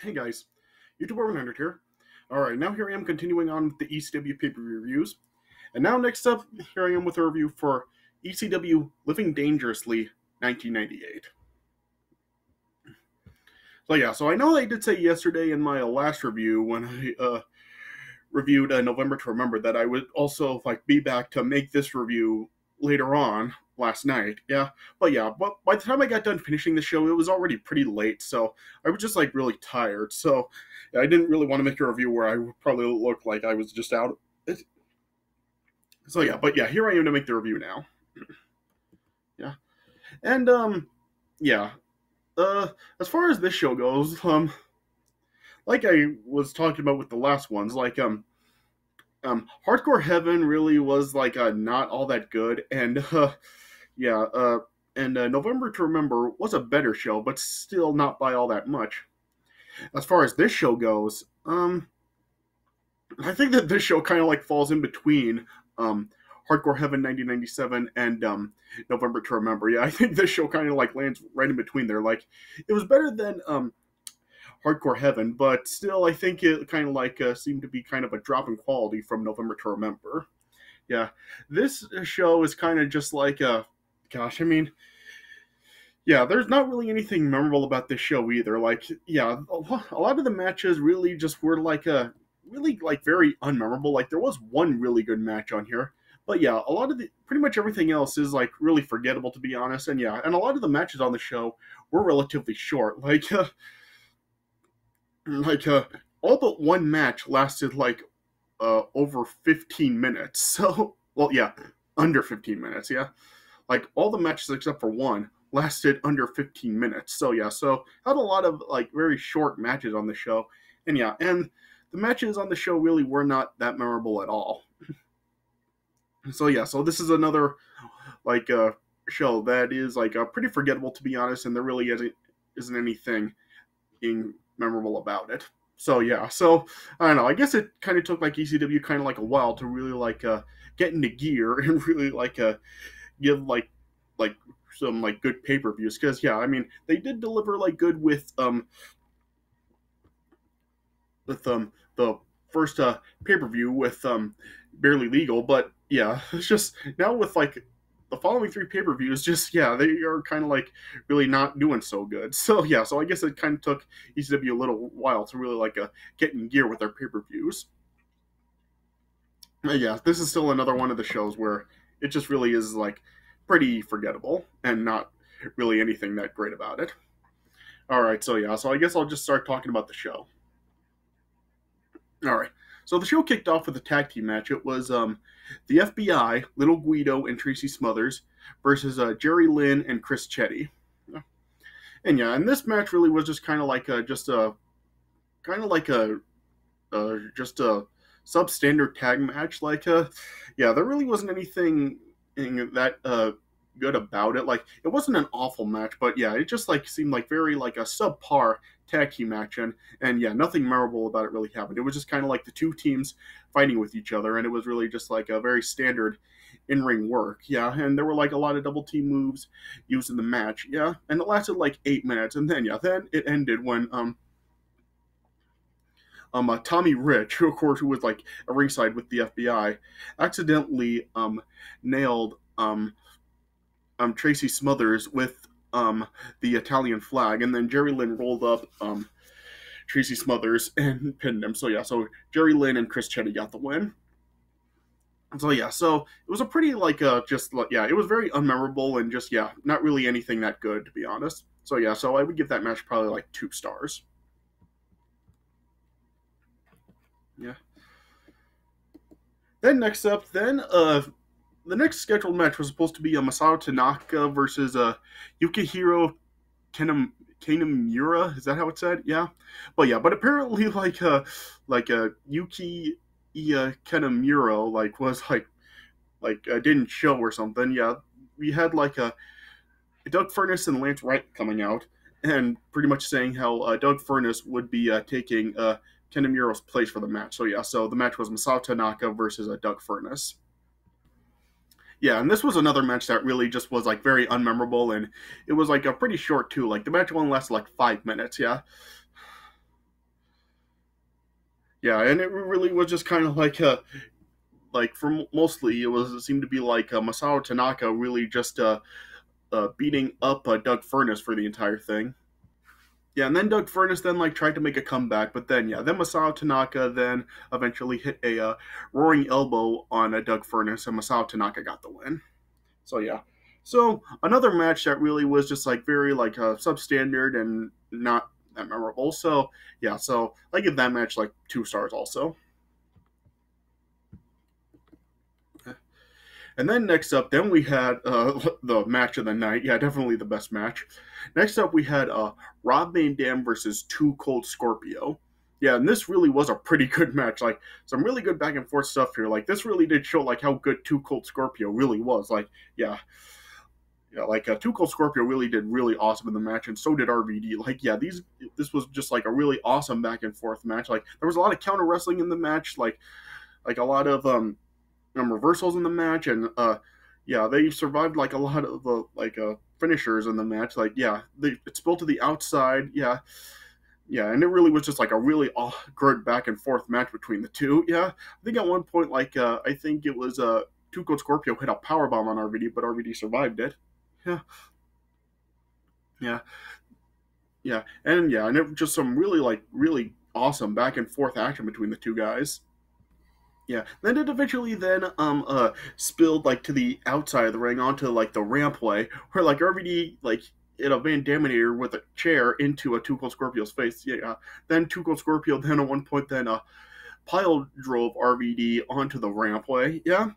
Hey guys, YouTuber 100 here. Alright, now here I am continuing on with the ECW pay-per-view reviews. And now next up, here I am with a review for ECW Living Dangerously 1998. So yeah, so I know I did say yesterday in my last review when I reviewed November to Remember that I would also be back to make this review later on last night. But by the time I got done finishing the show, it was already pretty late, so I was just really tired. So I didn't really want to make a review where I would probably look like I was just out. So here I am to make the review now. Yeah, and yeah. As far as this show goes, like I was talking about with the last ones, Hardcore Heaven really was not all that good, and yeah, and November to Remember was a better show, but still not by all that much. As far as this show goes, I think that this show kind of falls in between Hardcore Heaven 1997 and November to Remember. Yeah, I think this show kind of lands right in between there. It was better than Hardcore Heaven, but still, I think it kind of seemed to be kind of a drop in quality from November to Remember. Yeah, this show is kind of just gosh, I mean, yeah, there's not really anything memorable about this show either. A lot of the matches really just were really very unmemorable. There was one really good match on here, but yeah, a lot of pretty much everything else is really forgettable, to be honest. And yeah, and a lot of the matches on the show were relatively short. All but one match lasted over 15 minutes. So, well, yeah, under 15 minutes. Yeah, all the matches except for one lasted under 15 minutes. So yeah, so had a lot of very short matches on the show, and yeah, and the matches on the show really were not that memorable at all. So yeah, so this is another show that is pretty forgettable, to be honest, and there really isn't anything being memorable about it. So yeah, so I don't know. I guess it kind of took ECW kind of a while to really get into gear and really give some good pay-per-views, because yeah, I mean, they did deliver good with the first pay-per-view with Barely Legal, but yeah, it's just now with the following three pay-per-views, just yeah, they are kind of really not doing so good. So yeah, so I guess it kind of took ECW a little while to really get in gear with their pay-per-views. Yeah, this is still another one of the shows where it just really is pretty forgettable and not really anything that great about it. All right, so yeah, so I guess I'll just start talking about the show. All right, so the show kicked off with a tag team match. It was the FBI, Little Guido and Tracy Smothers, versus Jerry Lynn and Chris Chetti. And yeah, and this match really was just kind of just a substandard tag match. Yeah, there really wasn't anything that good about it. It wasn't an awful match, but yeah, it just seemed very a subpar tag team match, and yeah, nothing memorable about it really happened. It was just kind of the two teams fighting with each other, and it was really just a very standard in-ring work. Yeah, and there were a lot of double team moves used in the match. Yeah, and it lasted 8 minutes, and then yeah, then it ended when Tommy Rich, who of course was a ringside with the FBI, accidentally nailed Tracy Smothers with the Italian flag, and then Jerry Lynn rolled up Tracy Smothers and pinned him. So yeah, so Jerry Lynn and Chris Chetti got the win. So yeah, so it was a pretty it was very unmemorable and just yeah, not really anything that good, to be honest. So yeah, so I would give that match probably 2 stars. Yeah. Then next up, the next scheduled match was supposed to be a Masato Tanaka versus Yukihiro Kanemura. Is that how it's said? Yeah. But apparently Yuki Kanemura was didn't show or something. Yeah. We had Doug Furnas and Lance Wright coming out and pretty much saying how Doug Furnas would be taking Kanemura's place for the match. So yeah, so the match was Masato Tanaka versus Doug Furnas. Yeah, and this was another match that really just was very unmemorable, and it was a pretty short too. The match only lasted 5 minutes. Yeah, Yeah, and it really was just kind of like for mostly it seemed to be like Masato Tanaka really just beating up Doug Furnas for the entire thing. Yeah, and then Doug Furnas then like tried to make a comeback, but then yeah, then Masato Tanaka then eventually hit a roaring elbow on Doug Furnas, and Masato Tanaka got the win. So yeah, so another match that really was just like very like substandard and not that memorable. So yeah, so I give that match like 2 stars also. And then next up, then we had the match of the night. Yeah, definitely the best match. Next up, we had Rob Van Dam versus Two Cold Scorpio. Yeah, and this really was a pretty good match. Like some really good back and forth stuff here. Like this really did show like how good Two Cold Scorpio really was. Like yeah, yeah, like Two Cold Scorpio really did really awesome in the match, and so did RVD. Like yeah, this was just like a really awesome back and forth match. Like there was a lot of counter wrestling in the match. Like a lot of reversals in the match, and yeah, they survived like a lot of finishers in the match. Like yeah, it spilled to the outside. Yeah, yeah, and it really was just like a really good back and forth match between the two. Yeah, I think at one point I think it was Two Cold Scorpio hit a power bomb on RVD, but RVD survived it. Yeah, yeah, yeah, and it was just some really really awesome back and forth action between the two guys. Yeah. Then it eventually then spilled like to the outside of the ring onto like the rampway where like RVD like hit a Van Daminator with a chair into a Two Cold Scorpio's face. Yeah. Then Two Cold Scorpio then at one point then pile drove RVD onto the rampway. Yeah.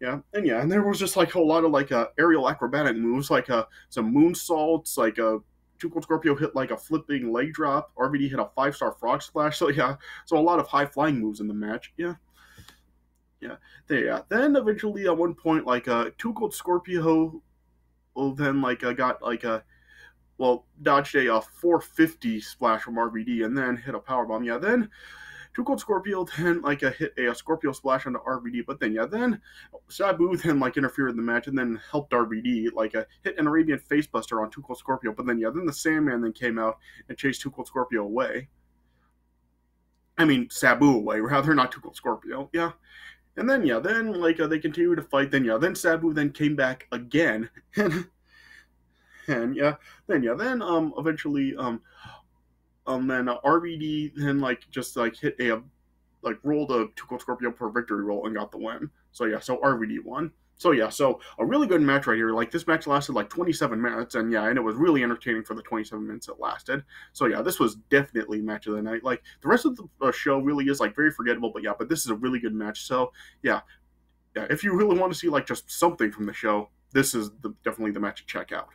Yeah, and there was just like a lot of like aerial acrobatic moves, like some moonsaults, like Two Cold Scorpio hit like a flipping leg drop. RVD hit a 5-star frog splash. So yeah, so a lot of high flying moves in the match. Yeah. Yeah, there. Yeah. Then eventually, at one point, like Two Cold Scorpio, then like got like a dodged a 450 splash from RVD and then hit a power bomb. Yeah. Then Two Cold Scorpio then like hit a Scorpio splash onto RVD, but then yeah, then Sabu then like interfered in the match and then helped RVD like hit an Arabian facebuster on Two Cold Scorpio, but then yeah, then the Sandman then came out and chased Two Cold Scorpio away. I mean Sabu away, rather, not Two Cold Scorpio. Yeah. And then yeah, then like they continued to fight. Then yeah, then Sabu then came back again, and then eventually then RVD then like just like hit a like rolled a Two Cold Scorpio for a victory roll and got the win. So yeah, so RVD won. So yeah, so a really good match right here. Like this match lasted like 27 minutes, and yeah, and it was really entertaining for the 27 minutes it lasted. So yeah, this was definitely match of the night. Like the rest of the show really is like very forgettable, but yeah, but this is a really good match. So yeah, yeah, if you really want to see like just something from the show, this is definitely the match to check out.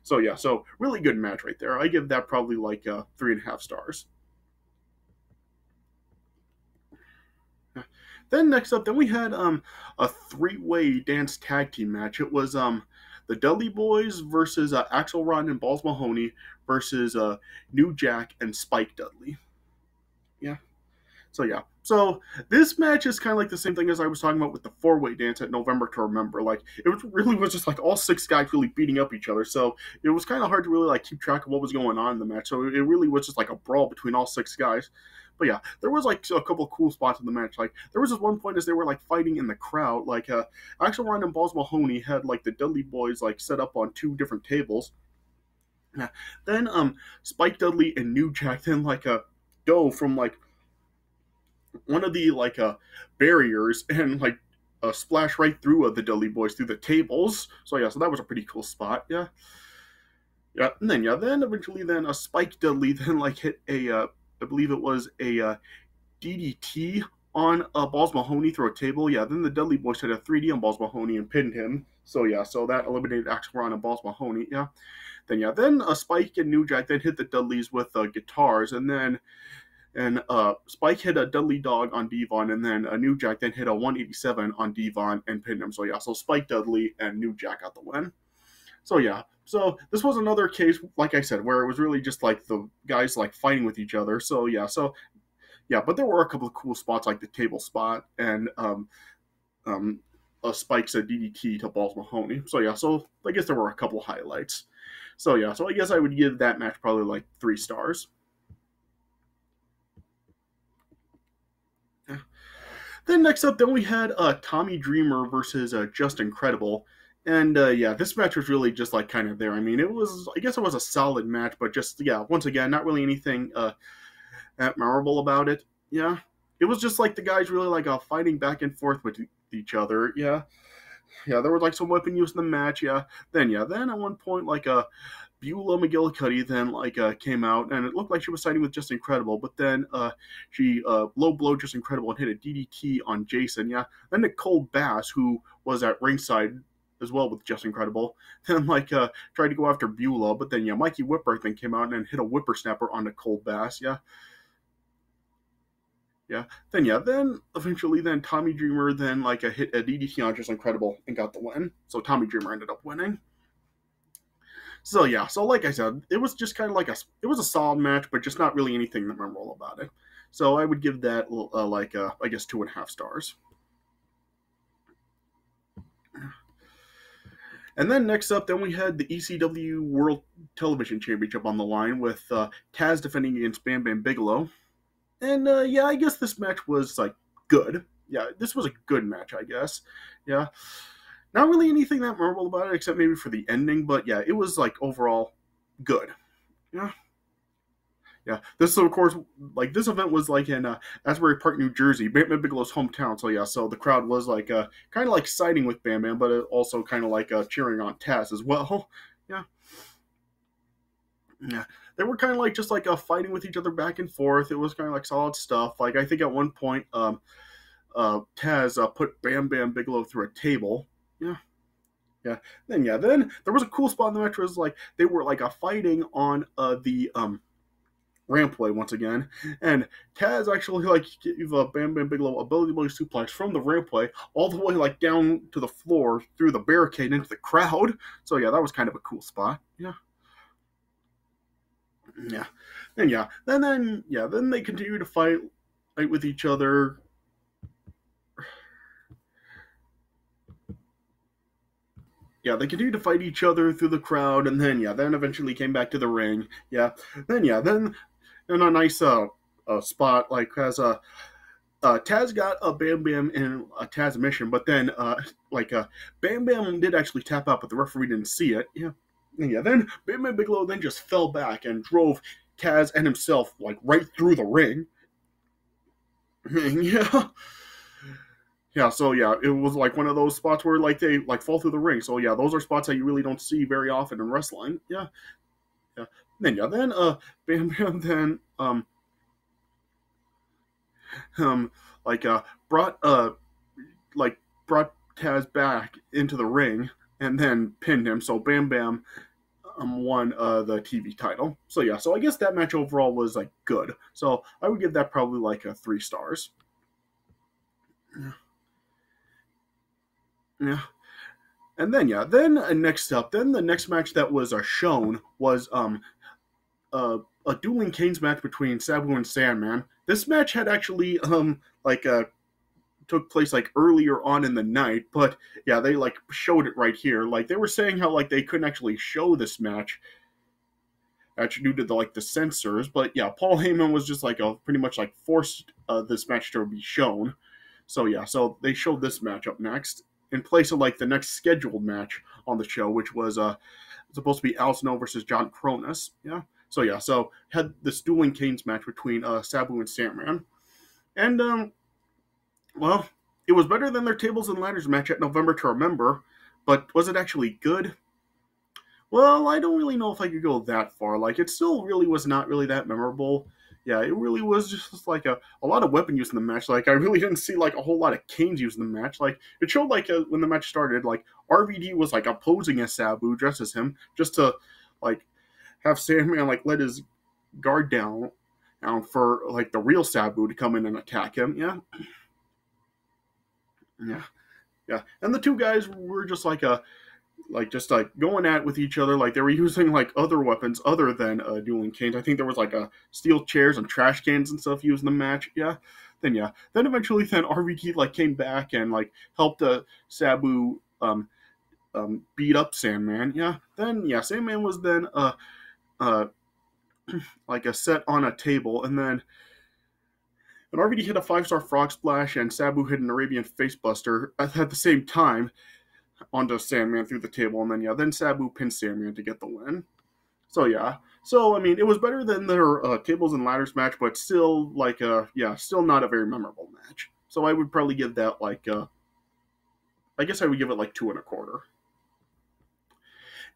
So yeah, so really good match right there. I give that probably like 3.5 stars. Then next up, then we had a 3-way dance tag team match. It was the Dudley Boyz versus Axel Rotten and Balls Mahoney versus New Jack and Spike Dudley. Yeah. So yeah. So this match is kind of like the same thing as I was talking about with the 4-way dance at November to Remember. Like it was really was just like all 6 guys really beating up each other. So it was kind of hard to really like keep track of what was going on in the match. So it really was just like a brawl between all 6 guys. But yeah, there was like a couple of cool spots in the match. Like there was this one point as they were like fighting in the crowd. Like Axel Ryan and Balls Mahoney had like the Dudley Boyz like set up on 2 different tables. Yeah. Then Spike Dudley and New Jack then like dove from like one of the like barriers and like splash right through the Dudley Boyz through the tables. So yeah, so that was a pretty cool spot. Yeah. Then eventually then a Spike Dudley then like hit a I believe it was a DDT on Balls Mahoney through a table. Yeah, then the Dudley Boyz had a 3D on Balls Mahoney and pinned him. So yeah, so that eliminated Axel Ron and Balls Mahoney. Yeah. Then Spike and New Jack then hit the Dudleys with guitars, and then Spike hit a Dudley Dog on Devon, and then New Jack then hit a 187 on Devon and pinned him. So yeah, so Spike Dudley and New Jack got the win. So yeah, so this was another case, like I said, where it was really just like the guys like fighting with each other. So yeah, but there were a couple of cool spots like the table spot and Spike's a DDT to Balls Mahoney. So yeah, so I guess there were a couple of highlights. So yeah, so I guess I would give that match probably like 3 stars. Then next up, then we had Tommy Dreamer versus Just Incredible. And yeah, this match was really just like kind of there. I mean, I guess it was a solid match, but just, yeah, once again, not really anything that memorable about it. Yeah. It was just like the guys really like fighting back and forth with each other. Yeah. Yeah, there was like some weapon use in the match. Yeah. Then at one point, like Beulah McGillicuddy then like came out, and it looked like she was siding with Just Incredible, but then she low blow Just Incredible and hit a DDT on Jason. Yeah. Then Nicole Bass, who was at ringside as well with Just Incredible, then like tried to go after Beulah, but then yeah, Mikey Whipper then came out and hit a whippersnapper on Nicole Bass. Yeah. Then eventually then Tommy Dreamer then like hit a DDT on Just Incredible and got the win. So Tommy Dreamer ended up winning. So yeah, so like I said, it was just kind of like it was a solid match, but just not really anything memorable about it. So I would give that I guess 2.5 stars. And then next up, then we had the ECW World Television Championship on the line with Taz defending against Bam Bam Bigelow. And yeah, I guess this match was like good. Yeah, this was a good match, I guess. Yeah. Not really anything that memorable about it, except maybe for the ending, but yeah, it was like overall good. Yeah. Yeah. This, of course, like this event was like in Asbury Park, New Jersey, Bam Bam Bigelow's hometown. So yeah, so the crowd was like kind of like siding with Bam Bam, but also kind of like cheering on Taz as well. Yeah. Yeah, they were kind of like just like fighting with each other back and forth. It was kind of like solid stuff. Like I think at one point, Taz put Bam Bam Bigelow through a table. Yeah, then there was a cool spot in the match where it was like they were like fighting on the rampway once again, and Taz actually like gave Bam Bam Bigelow a belly belly suplex from the rampway all the way like down to the floor through the barricade into the crowd. So yeah, that was kind of a cool spot. Yeah. Yeah. Then they continue to fight with each other. Yeah, they continued to fight each other through the crowd, and then eventually came back to the ring. Then in a nice spot, like as Taz got a Bam Bam in a Taz mission, but then Bam Bam did actually tap out, but the referee didn't see it. Then Bam Bam Bigelow then just fell back and drove Taz and himself like right through the ring. Yeah. Yeah, so yeah, it was like one of those spots where like they like fall through the ring. So yeah, those are spots that you really don't see very often in wrestling. Yeah. Then Bam Bam then like brought brought Taz back into the ring and then pinned him. So Bam Bam won the TV title. So yeah, so I guess that match overall was like good. So I would give that probably like 3 stars. Yeah. And then next up, then the next match that was shown was a Dueling Canes match between Sabu and Sandman. This match had actually took place like earlier on in the night, but yeah, they like showed it right here. Like they were saying how like they couldn't actually show this match actually due to the censors, but yeah, Paul Heyman was just like pretty much like forced this match to be shown. So yeah, so they showed this match up next in place of like the next scheduled match on the show, which was supposed to be Al Snow versus John Cronus. Yeah. So yeah, so had this Dueling Canes match between Sabu and Sandman. And well, it was better than their Tables and Ladders match at November to Remember, but was it actually good? Well, I don't really know if I could go that far. Like, it still really was not really that memorable. Yeah, it really was just like a lot of weapon use in the match. Like, I really didn't see like a whole lot of canes used in the match. Like, it showed like when the match started, like RVD was like opposing as Sabu, dressed as him, just to like have Sandman like let his guard down for like the real Sabu to come in and attack him. Yeah. And the two guys were just like going at with each other. Like they were using like other weapons other than dueling canes. I think there was like steel chairs and trash cans and stuff used in the match. Then eventually RVD like came back and like helped Sabu beat up Sandman. Then Sandman was then like a set on a table, and then And RVD hit a 5-star frog splash, and Sabu hit an Arabian facebuster at the same time onto Sandman through the table, and then Sabu pinned Sandman to get the win. So yeah, so I mean, it was better than their tables and ladders match, but still still not a very memorable match. So I would probably give that I guess I would give it like 2.25.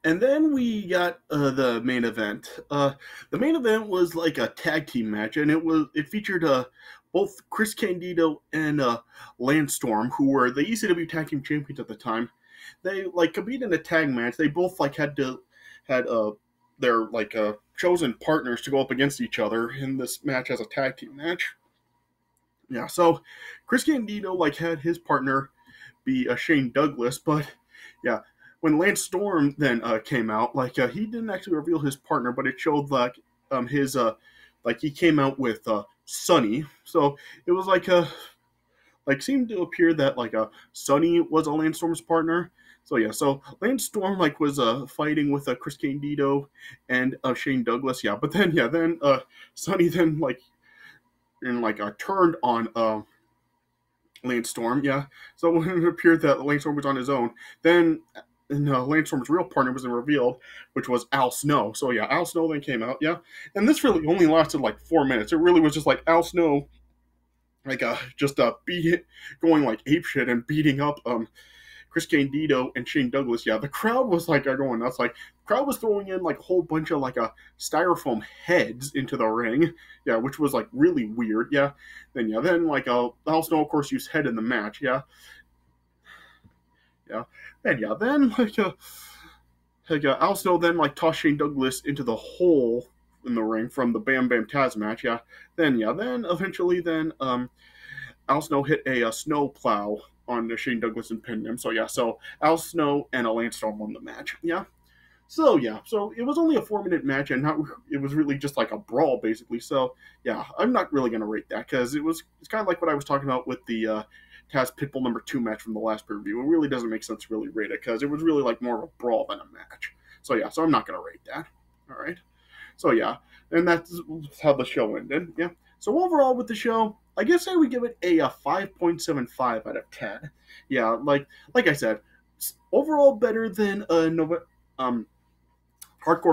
And then we got the main event. The main event was like a tag team match, and it featured both Chris Candido and Landstorm, who were the ECW Tag Team Champions at the time. They competed in a tag match. They both had their chosen partners to go up against each other in this match as a tag team match. Yeah, so Chris Candido had his partner be Shane Douglas, but yeah, when Lance Storm then came out, he didn't actually reveal his partner, but it showed his he came out with Sonny. So it was seemed to appear that Sonny was Lance Storm's partner. So yeah, so Lance Storm was fighting with Chris Candido and Shane Douglas. Yeah, but then Sonny then turned on Lance Storm. Yeah, so when it appeared that Lance Storm was on his own, then Lance Storm's real partner wasn't revealed, which was Al Snow. So yeah, Al Snow then came out. Yeah, and this really only lasted 4 minutes. It really was just Al Snow going apeshit and beating up Chris Candido and Shane Douglas. Yeah, the crowd was going nuts. The crowd was throwing in a whole bunch of styrofoam heads into the ring. Yeah, which was really weird. Yeah, then Al Snow of course used head in the match. Yeah, and then Al Snow then tossed Shane Douglas into the hole in the ring from the Bam Bam Taz match. Yeah, then eventually Al Snow hit a snow plow on Shane Douglas and pinned him. So yeah, so Al Snow and Lance Storm won the match. Yeah. So yeah, so it was only a 4-minute match, and it was really just a brawl basically. So yeah, I'm not really gonna rate that because it's kind of like what I was talking about with the Taz Pitbull number 2 match from the last pay-per-view. It really doesn't make sense to really rate it because it was really more of a brawl than a match. So yeah, so I'm not gonna rate that. All right. So yeah, and that's how the show ended. Yeah. So overall with the show, I guess I would give it a 5.75 out of 10. Yeah, like I said, overall better than Hardcore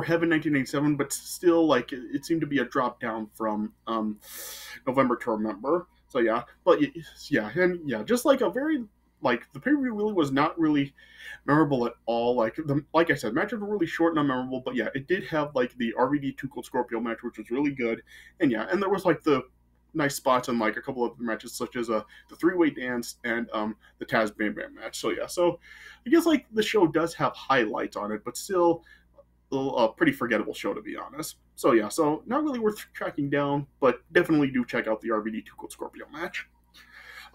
Heaven 1987, but still it seemed to be a drop down from November to Remember. So yeah, but yeah, and yeah, just a very the pay-per-view really was not really memorable at all. Like I said, matches were really short and unmemorable, but yeah, it did have the RVD 2 Cold Scorpio match, which was really good, and yeah, and there was the nice spots in a couple of matches, such as the 3-way dance and the Taz Bam Bam match. So yeah, so I guess the show does have highlights on it, but still a pretty forgettable show to be honest. So yeah, so not really worth tracking down, but definitely do check out the RVD 2 Cold Scorpio match.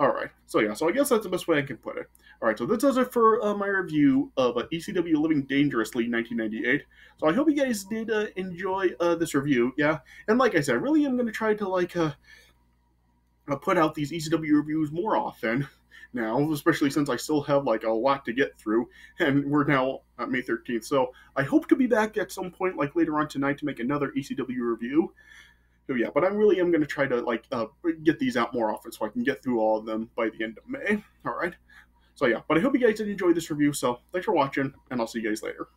Alright, so yeah, so I guess that's the best way I can put it. Alright, so this does it for my review of ECW Living Dangerously 1998. So I hope you guys did enjoy this review, yeah? And like I said, really am going to try to put out these ECW reviews more often now, especially since I still have a lot to get through, and we're now at May 13th. So I hope to be back at some point later on tonight to make another ECW review. So yeah, but I really am going to try to get these out more often so I can get through all of them by the end of May. All right. So yeah, but I hope you guys did enjoy this review. So thanks for watching, and I'll see you guys later.